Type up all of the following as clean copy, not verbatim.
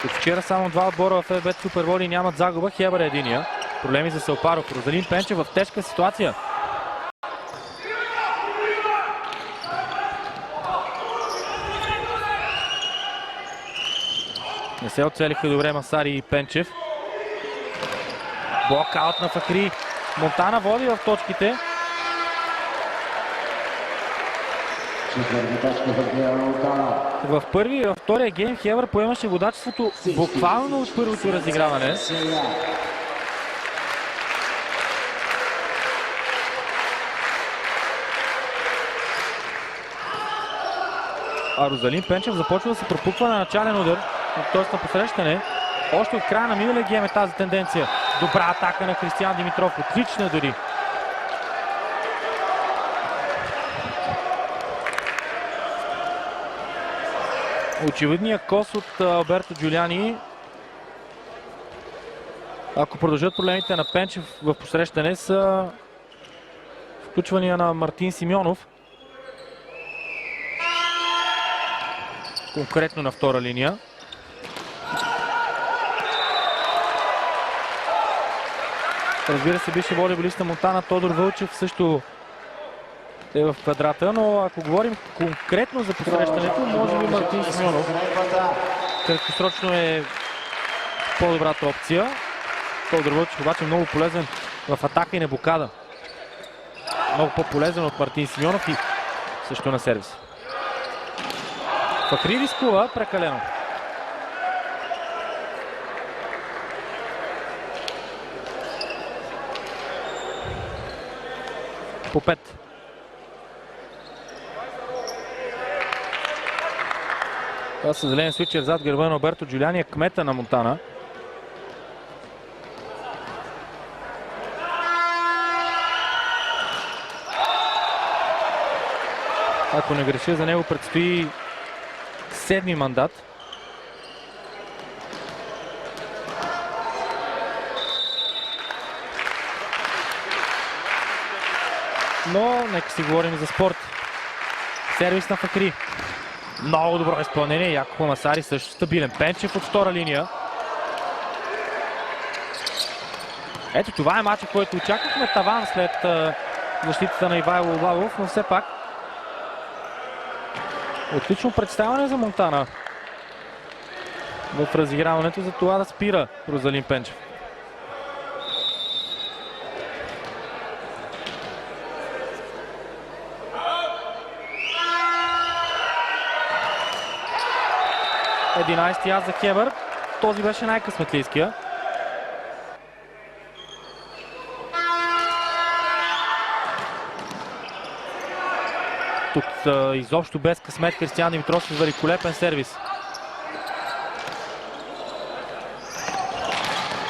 От вчера само два отбора в ФБ Суперболи нямат загуба. Хебър е единия. Проблеми за Селпаров. Розалин Пенчев в тежка ситуация. Не се оцелиха добре Масари и Пенчев. Блокаут на Фахри. Монтана води в точките. В първи и във втория гейм Хебър поемаше водачеството буквално от първото разиграване. А Розалин Пенчев започва да се пропуква на начален удар, т.е. на посрещане. Още от края на миналия гейм е тази тенденция. Добра атака на Християн Димитров, отлична дори. Очевидният кос от Алберто Джулиани. Ако продължат проблемите на Пенчев в посрещане, са включвания на Мартин Симеонов. Конкретно на втора линия. Разбира се, бивши волейболист на Монтана Тодор Вълчев също е в квадрата, но ако говорим конкретно за посрещането, може би Мартин Симеонов краткосрочно е по-добрата опция. Тодор Вълчев обаче е много полезен в атака и на блокада. Много по-полезен от Мартин Симеонов и също на сервис. Фахри рискува прекалено. По 5. Това са зелен свичер зад гърба на Алберто Джулиани, кмета на Монтана. Ако не греша, за него предстои 7-ми мандат. Но нека си говорим за спорт. Сервис на Фахри. Много добро изпълнение. Яков Масари също стабилен. Пенчев от втора линия. Ето това е матчът, който очаквахме. Таван след защитата на Ивайло Лавов, но все пак отлично представяне за Монтана в разиграването, за това да спира Розалин Пенчев. Единайсти аз за Хебър. Този беше най-късметлийския. Тук изобщо без късмет Християн Димитров с великолепен сервис.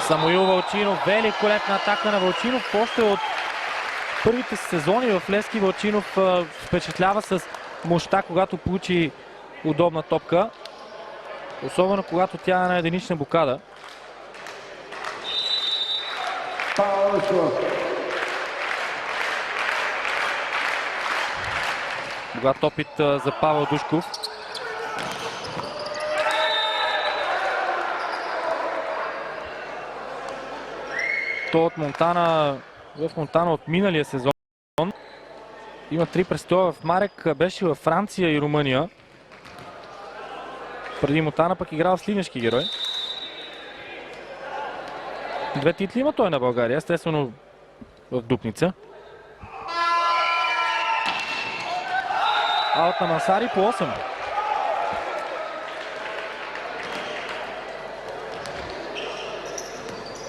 Самуил Вълчинов, великолепна атака на Вълчинов. Още от първите сезони в Левски Вълчинов впечатлява с мощта, когато получи удобна топка. Особено когато тя е на единична блокада. Богат опит за Павел Душков. То от Монтана, в Монтана от миналия сезон. Има 3 престоя в Марек, беше във Франция и Румъния. Преди Монтана пък играл в Сливенски герой. 2 титли има той на България, естествено в Дупница. Аут на Масари по 8.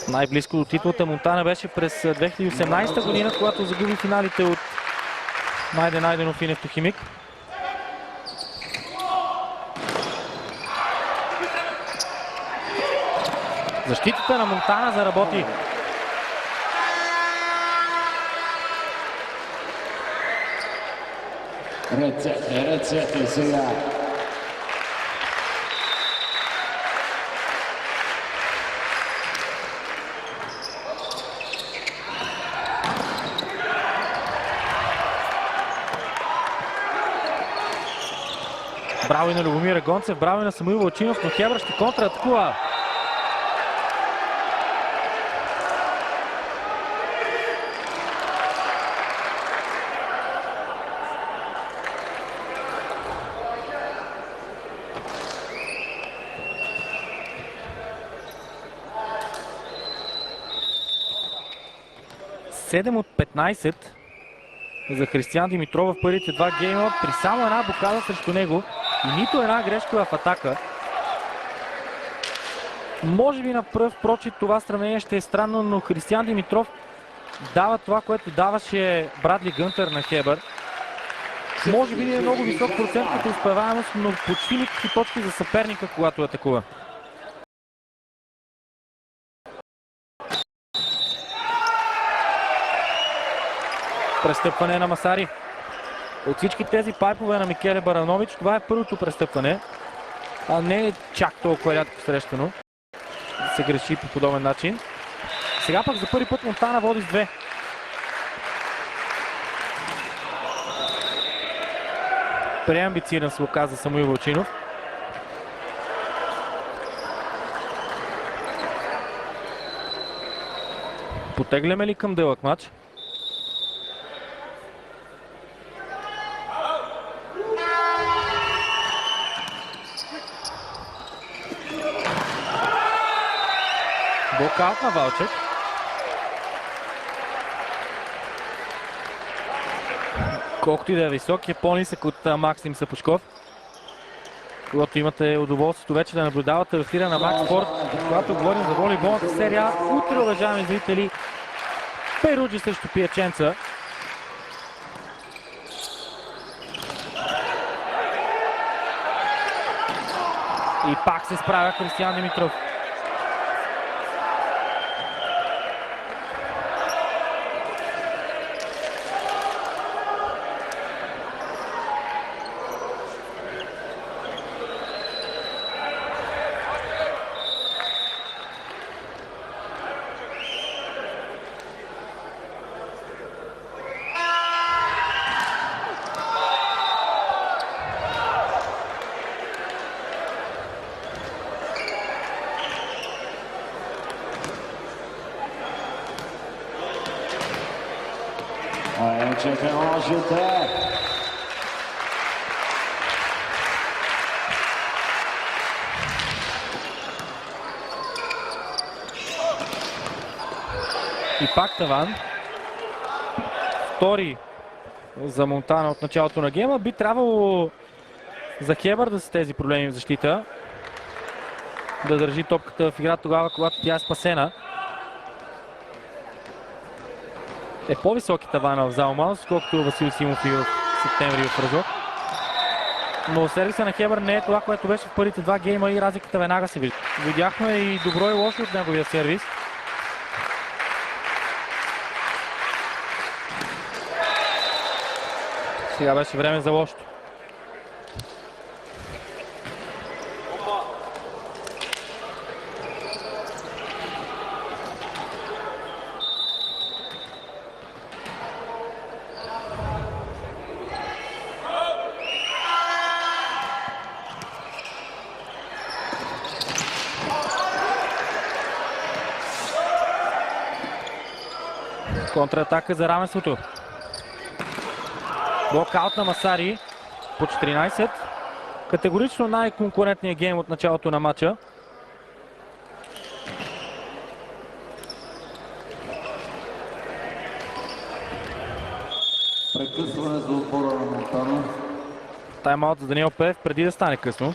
Най-близко до титлата Монтана беше през 2018 година, когато загуби финалите от Найден Найденов и Нефтохимик. Защитата на Монтана заработи. Ръцете сега. Браво и на Любомир Гонцев, браво и на Самуил Вълчинов, но Хебър ще контратакува. Седем от 15 за Християн Димитров в първите два гейма, при само една блокада срещу него и нито една грешка в атака. Може би на пръв прочит това сравнение ще е странно, но Християн Димитров дава това, което даваше Брадли Гънтър на Хебър. Може би не е много висок процент като успеваемост, но почти никакви точки за съперника, когато атакува. Престъпване на Масари. От всички тези пайпове на Микеле Баранович, това е първото престъпване, а не е чак толкова рядко срещано да се греши по подобен начин. Сега пък за първи път Монтана води с 2. Преамбициран се оказа Самуил Вълчинов. Потегляме ли към дълъг матч? Блокаут на Валчев. Колкото и да е висок, е по-нисък от Максим Сапушков. Когато имате удоволствието вече да наблюдавате в ефира на Макс Спорт, когато говорим за волейболната серия, утре, уважаеми зрители, Перуджи срещу Пияченца. И пак се справя Християн Димитров. И пак таван. Втори за Монтана от началото на гейма. Би трябвало за Хебър да са тези проблеми в защита. Да държи топката в игра тогава, когато тя е спасена. Е по-високи тавана в Залман, колкото Васил Симов и в септември в Разок. Но сервиса на Хебър не е това, което беше в първите два гейма и разликата веднага се вижда. Видяхме и добро и лошо от неговия сервис. Сега беше време за лошото. Контратака за равенството. Блокаут на Масари по 14. Категорично най-конкурентният гейм от началото на матча. Прекъсване за отбора на Монтана. Тайм-аут за Даниел Пев преди да стане късно.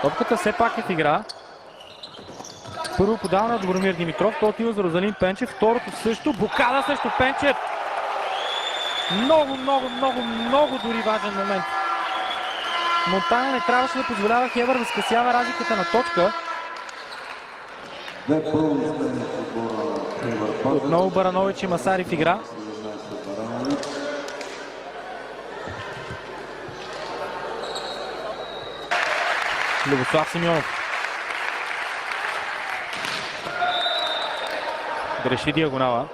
Топката все пак е в игра. Първо подаване от Добромир Димитров, то отива за Розалин Пенчев, второто също, блокада срещу Пенчев. Много дори важен момент. Монтана не трябваше да позволява Хебър да скъсява разликата на точка. Отново Баранович и Масари в игра. Любослав Симеонов. Греши диагонала.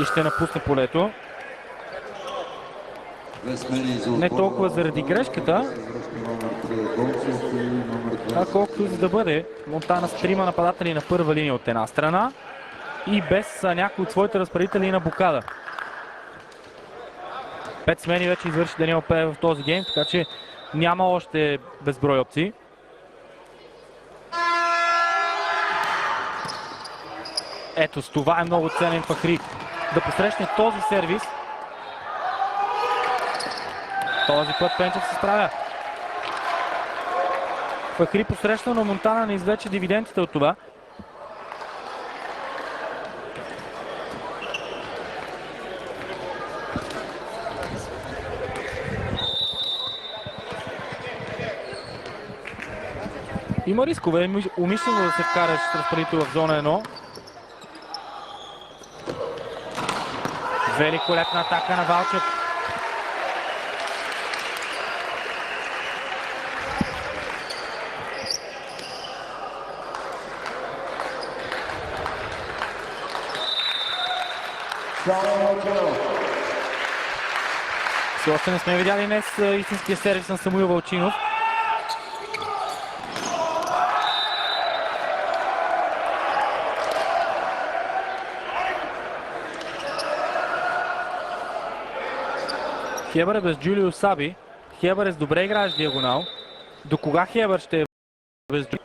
И ще напусне полето. Не толкова заради грешката, а колкото за да бъде Монтана с 3 нападатели на първа линия от една страна и без някой от своите разпределители на блокада. 5 смени вече извърши Даниел Пеев в този гейм, така че няма още безброй опции. Ето с това е много ценен Фахри да посрещне този сервис. Този път Пенчев се справя. Фахри посреща, но Монтана не извлече дивидендите от това. Има рискове, умишлено да се вкараш с разпределител в зона 1. Великолепна атака на Валчев. Все още не сме видяли днес истинския сервис на Самуил Вълчинов. Хебър е без Джулио Саби. Хебър е с добре играеш диагонал. До кога Хебър ще е без Джулио?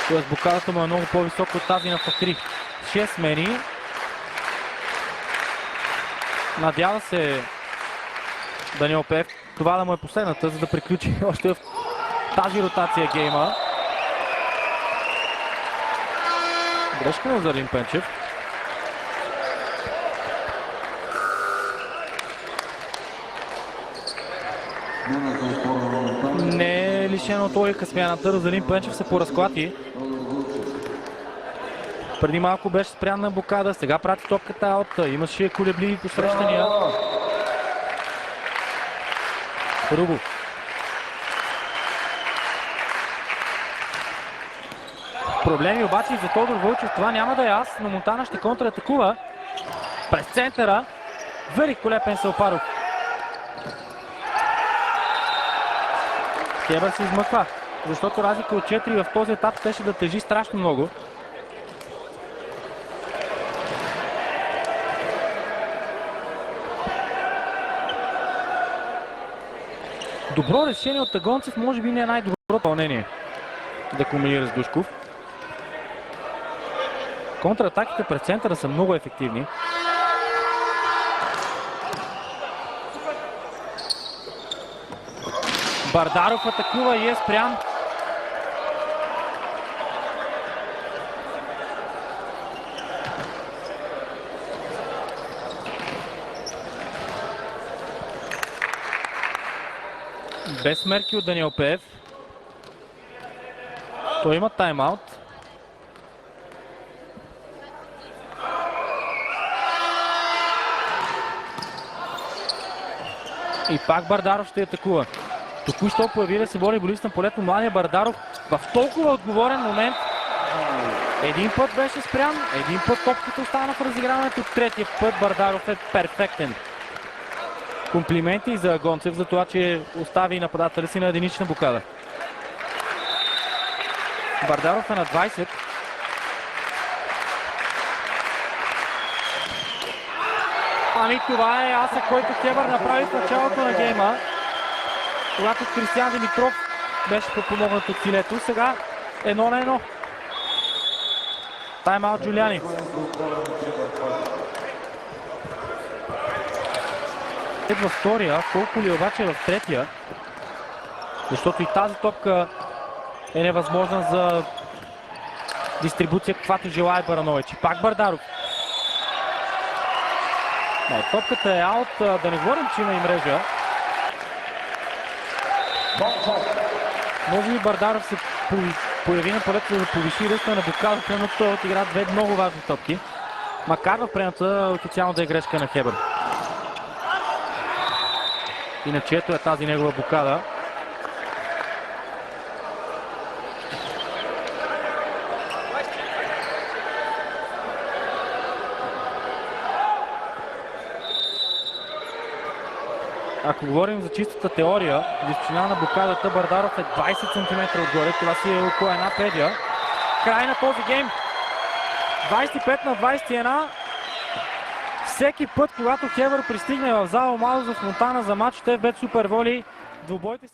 Тоест блокадата му е много по-висока от тази на Фахри. 6 смени. Надява се Даниел Пеев това да му е последната, за да приключи още в тази ротация гейма. Грешка на Зарин Пенчев. Не е лишен от логика смяната. Розалин Пенчев се поразклати. Преди малко беше спрян на блокада, сега прати топката аут. Имаше колебливи посрещания. Рубов. Проблеми обаче и за Тодор Вълчев, това няма да е аз, но Монтана ще контратакува през центъра. Великолепен Салпаров. Хебър се измъква, защото разлика от 4 в този етап щеше да тежи страшно много. Добро решение от Тагонцев, може би не е най-доброто пълнение да комбинира с Душков. Контратаките през центъра са много ефективни. Бардаров атакува и е спрян. Без мерки от Даниел Пеев. Той има тайм-аут. И пак Бардаров ще атакува. Току-що появи се волейболист на полето младия Бардаров в толкова отговорен момент. Един път беше спрян, един път топката остана в разиграването, третия път Бардаров е перфектен. Комплименти за Гонцев за това, че остави нападателя си на единична блокада. Бардаров е на 20. Ами това е аса, който Хебър направи в началото на гейма, когато Кристиян Димитров беше подпомогнат от филето. Сега 1-1. Тайм-аут Джулиани. Във втория, колко ли обаче в третия, защото и тази топка е невъзможна за дистрибуция, каквато желая Баранович. Пак Бардаров. Не, топката е аут, да не говорим, че има и мрежа. Може би Бардаров се появи на полето, за да повиши ръста на блокадата, но той отигра две много важни топки. Макар в предната официално да е грешка на Хебър. и на чието е тази негова блокада. Ако говорим за чистата теория, дисциплина на блокадата, Бардаров е 20 см отгоре, това си е около една педия. Край на този гейм. 25-21. Всеки път, когато Хевър пристигне в зала Мазов Монтана за матч, те в Бет Супер Воли, двубойте